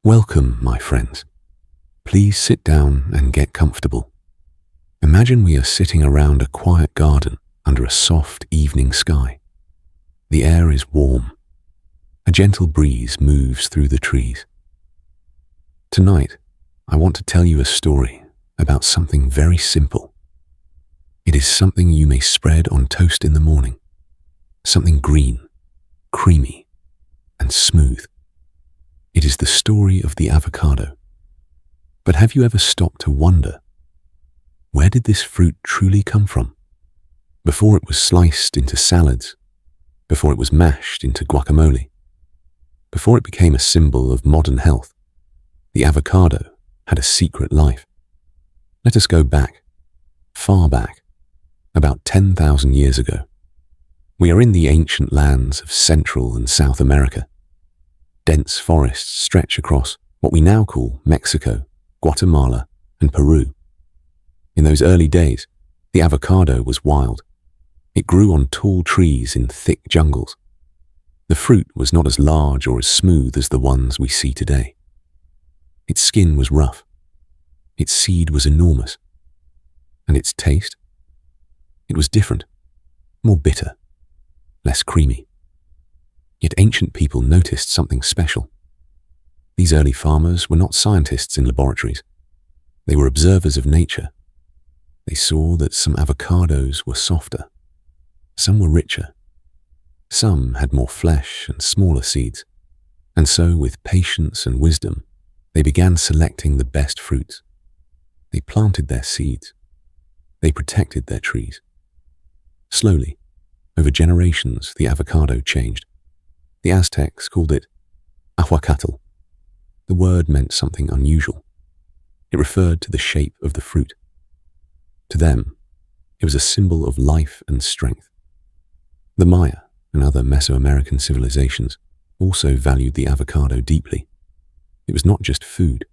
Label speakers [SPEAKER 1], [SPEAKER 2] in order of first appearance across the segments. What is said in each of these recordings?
[SPEAKER 1] Welcome, my friends. Please sit down and get comfortable. Imagine we are sitting around a quiet garden under a soft evening sky. The air is warm. A gentle breeze moves through the trees. Tonight, I want to tell you a story about something very simple. It is something you may spread on toast in the morning. Something green, creamy, and smooth. It is the story of the avocado. But have you ever stopped to wonder, where did this fruit truly come from? Before it was sliced into salads, before it was mashed into guacamole, before it became a symbol of modern health, the avocado had a secret life. Let us go back, far back, about 10,000 years ago. We are in the ancient lands of Central and South America. Dense forests stretch across what we now call Mexico, Guatemala, and Peru. In those early days, the avocado was wild. It grew on tall trees in thick jungles. The fruit was not as large or as smooth as the ones we see today. Its skin was rough. Its seed was enormous. And its taste? It was different, more bitter, less creamy. Yet ancient people noticed something special. These early farmers were not scientists in laboratories. They were observers of nature. They saw that some avocados were softer. Some were richer. Some had more flesh and smaller seeds. And so, with patience and wisdom, they began selecting the best fruits. They planted their seeds. They protected their trees. Slowly, over generations, the avocado changed. The Aztecs called it Avocado. The word meant something unusual. It referred to the shape of the fruit. To them, it was a symbol of life and strength. The Maya and other Mesoamerican civilizations also valued the avocado deeply. It was not just food.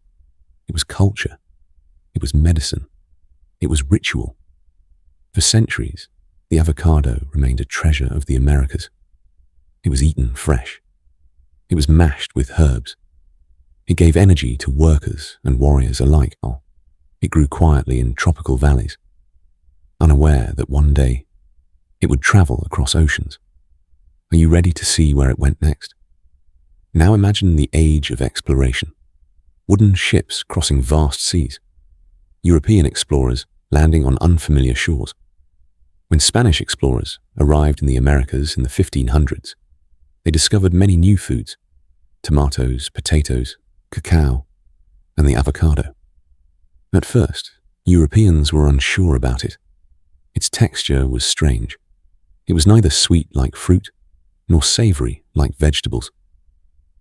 [SPEAKER 1] It was culture. It was medicine. It was ritual. For centuries, the avocado remained a treasure of the Americas. It was eaten fresh. It was mashed with herbs. It gave energy to workers and warriors alike. It grew quietly in tropical valleys, unaware that one day it would travel across oceans. Are you ready to see where it went next? Now imagine the age of exploration. Wooden ships crossing vast seas. European explorers landing on unfamiliar shores. When Spanish explorers arrived in the Americas in the 1500s, they discovered many new foods: tomatoes, potatoes, cacao, and the avocado. At first, Europeans were unsure about it. Its texture was strange. It was neither sweet like fruit, nor savory like vegetables.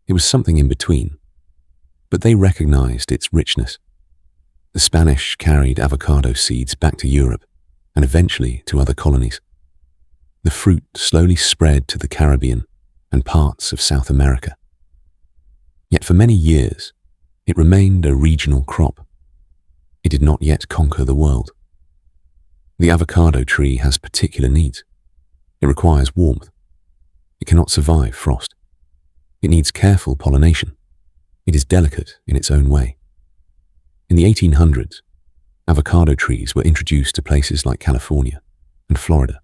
[SPEAKER 1] It was something in between. But they recognized its richness. The Spanish carried avocado seeds back to Europe and eventually to other colonies. The fruit slowly spread to the Caribbean and parts of South America. Yet for many years, it remained a regional crop. It did not yet conquer the world. The avocado tree has particular needs. It requires warmth. It cannot survive frost. It needs careful pollination. It is delicate in its own way. In the 1800s, avocado trees were introduced to places like California and Florida.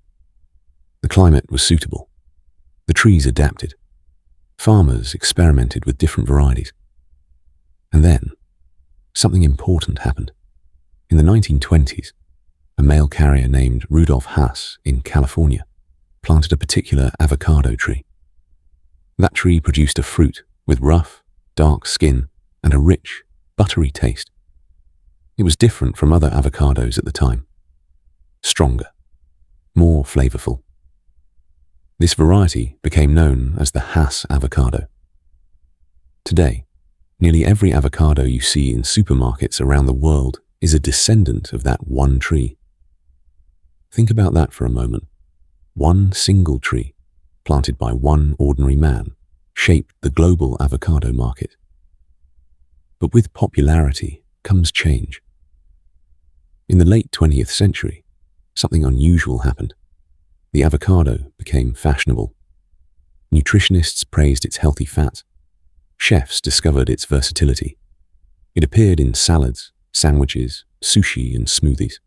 [SPEAKER 1] The climate was suitable. The trees adapted. Farmers experimented with different varieties. And then, something important happened. In the 1920s, a mail carrier named Rudolf Hass in California planted a particular avocado tree. That tree produced a fruit with rough, dark skin and a rich, buttery taste. It was different from other avocados at the time. Stronger, more flavorful. This variety became known as the Hass avocado. Today, nearly every avocado you see in supermarkets around the world is a descendant of that one tree. Think about that for a moment. One single tree, planted by one ordinary man, shaped the global avocado market. But with popularity comes change. In the late 20th century, something unusual happened. The avocado became fashionable. Nutritionists praised its healthy fats. chefs discovered its versatility. It appeared in salads, sandwiches, sushi, and smoothies.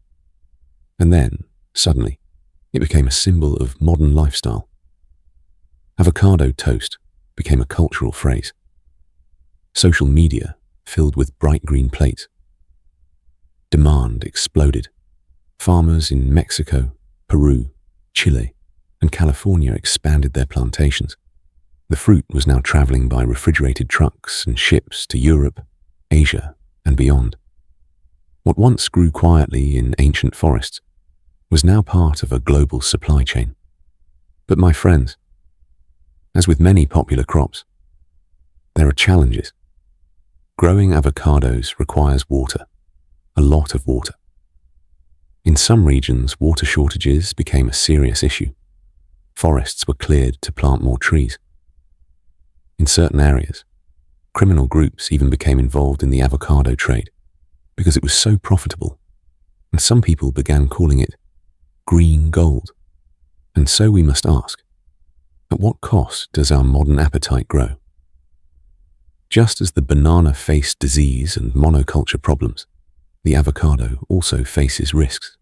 [SPEAKER 1] And then, suddenly, it became a symbol of modern lifestyle. Avocado toast became a cultural phrase. Social media filled with bright green plates. Demand exploded. Farmers in Mexico, Peru, Chile, and California expanded their plantations. The fruit was now traveling by refrigerated trucks and ships to Europe, Asia, and beyond. What once grew quietly in ancient forests was now part of a global supply chain. But my friends, as with many popular crops, there are challenges. Growing avocados requires water, a lot of water. In some regions, water shortages became a serious issue. Forests were cleared to plant more trees. In certain areas, criminal groups even became involved in the avocado trade because it was so profitable, and some people began calling it green gold. And so we must ask, at what cost does our modern appetite grow? Just as the banana faced disease and monoculture problems, the avocado also faces risks.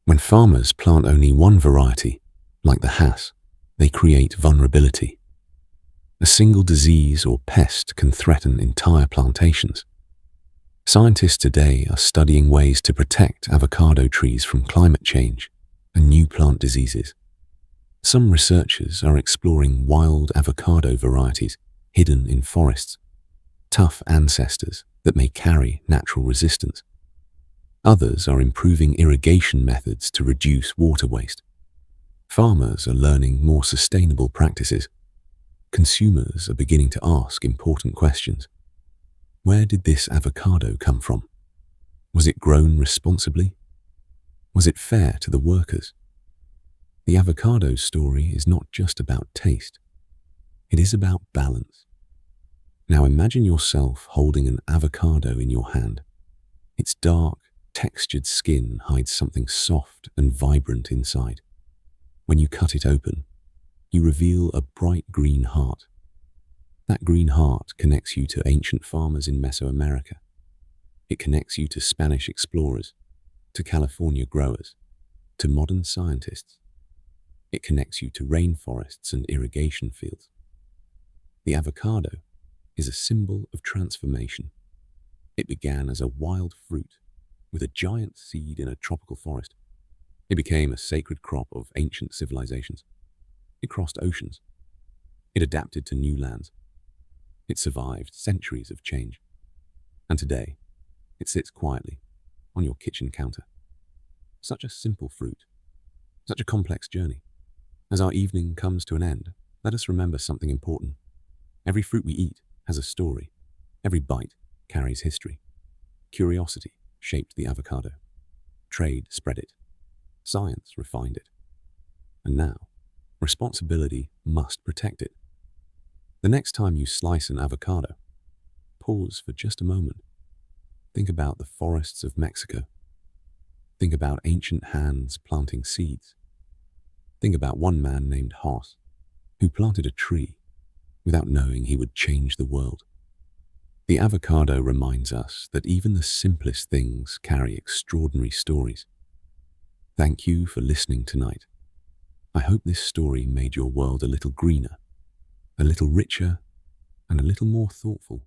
[SPEAKER 1] When farmers plant only one variety, like the Hass, they create vulnerability. A single disease or pest can threaten entire plantations. Scientists today are studying ways to protect avocado trees from climate change and new plant diseases. Some researchers are exploring wild avocado varieties hidden in forests, tough ancestors that may carry natural resistance. Others are improving irrigation methods to reduce water waste. Farmers are learning more sustainable practices. Consumers are beginning to ask important questions. Where did this avocado come from? Was it grown responsibly? Was it fair to the workers? The avocado story is not just about taste. It is about balance. Now imagine yourself holding an avocado in your hand. Its dark, textured skin hides something soft and vibrant inside. When you cut it open, you reveal a bright green heart. That green heart connects you to ancient farmers in Mesoamerica. It connects you to Spanish explorers, to California growers, to modern scientists. It connects you to rainforests and irrigation fields. The avocado is a symbol of transformation. It began as a wild fruit with a giant seed in a tropical forest. It became a sacred crop of ancient civilizations. It crossed oceans. It adapted to new lands. It survived centuries of change. And today, it sits quietly on your kitchen counter. Such a simple fruit, such a complex journey. As our evening comes to an end, let us remember something important. Every fruit we eat has a story. Every bite carries history. Curiosity shaped the avocado. Trade spread it. Science refined it. And now, responsibility must protect it. The next time you slice an avocado, pause for just a moment. Think about the forests of Mexico. Think about ancient hands planting seeds. Think about one man named Hass, who planted a tree without knowing he would change the world. The avocado reminds us that even the simplest things carry extraordinary stories. Thank you for listening tonight. I hope this story made your world a little greener, a little richer, and a little more thoughtful.